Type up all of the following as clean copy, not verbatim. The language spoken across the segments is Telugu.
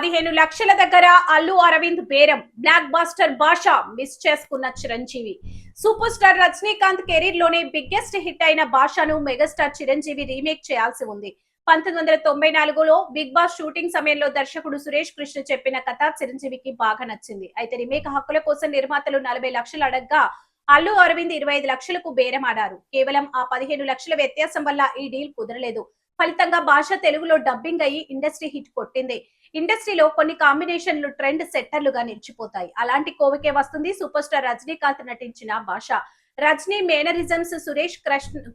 15 లక్షల దగ్గర అల్లు అరవింద్ బేరం. బ్లాక్ బాస్టర్ భాష మిస్ చేసుకున్న Chiranjeevi. Super star Rajinikanth career లోనే బిగ్గెస్ట్ హిట్ అయిన భాషను మెగాస్టార్ చిరంజీవి రీమేక్ చేయాల్సి ఉంది. 1994లో బిగ్ బాస్ షూటింగ్ సమయంలో దర్శకుడు సురేష్ కృష్ణ చెప్పిన కథ చిరంజీవికి బాగా నచ్చింది. అయితే రీమేక్ హక్కుల కోసం నిర్మాతలు 40 లక్షలు అడగ్గా అల్లు అరవింద్ 25 లక్షలకు బేరమాడారు. కేవలం ఆ 15 లక్షల వ్యత్యాసం వల్ల ఈ డీల్ కుదరలేదు. ఫలితంగా భాష తెలుగులో డబ్బింగ్ అయ్యి ఇండస్ట్రీ హిట్ కొట్టింది. ఇండస్ట్రీలో కొన్ని కాంబినేషన్లు ట్రెండ్ సెట్టర్లుగా నిలిచిపోతాయి. అలాంటి కోవికే వస్తుంది సూపర్ స్టార్ రజనీకాంత్ నటించిన భాష. రజనీ మేనరిజమ్స్, సురేష్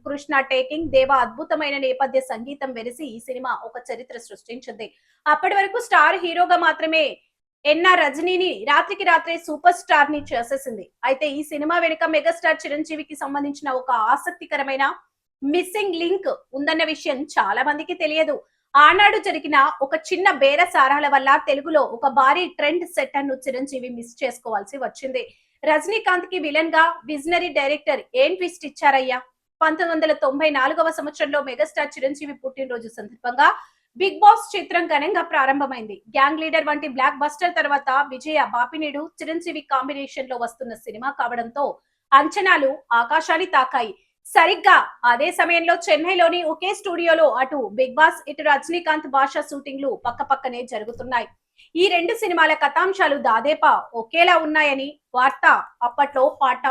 కృష్ణ టేకింగ్, దేవా అద్భుతమైన నేపథ్య సంగీతం వెలిసి ఈ సినిమా ఒక చరిత్ర సృష్టించింది. అప్పటి వరకు స్టార్ హీరోగా మాత్రమే రజనీని రాత్రికి రాత్రే సూపర్ స్టార్ ని చేసేసింది. అయితే ఈ సినిమా వెనుక మెగాస్టార్ చిరంజీవికి సంబంధించిన ఒక ఆసక్తికరమైన మిస్సింగ్ లింక్ ఉందన్న విషయం చాలా మందికి తెలియదు. ఆనాడు జరిగిన ఒక చిన్న బేరసారాల వల్ల తెలుగులో ఒక భారీ ట్రెండ్ సెట్టర్ ను చిరంజీవి మిస్ చేసుకోవాల్సి వచ్చింది. రజనీకాంత్ కి విలన్ గా విజనరీ డైరెక్టర్ ఏం ట్విస్ట్ ఇచ్చారయ్యా. 1994వ సంవత్సరంలో మెగాస్టార్ చిరంజీవి పుట్టినరోజు సందర్భంగా బిగ్ బాస్ చిత్రం ఘనంగా ప్రారంభమైంది. గ్యాంగ్ లీడర్ వంటి బ్లాక్ బస్టర్ తర్వాత విజయ బాపినీడు చిరంజీవి కాంబినేషన్ లో వస్తున్న సినిమా కావడంతో అంచనాలు ఆకాశాన్ని తాకాయి. సరిగ్గా అదే సమయంలో చెన్నైలోని ఒకే స్టూడియోలో అటు బిగ్ బాస్, ఇటు రజనీకాంత్ భాష షూటింగ్లు పక్కపక్కనే జరుగుతున్నాయి. ఈ రెండు సినిమాల కథాంశాలు దాదాపు ఒకేలా ఉన్నాయని వార్త అప్పట్లో హాట్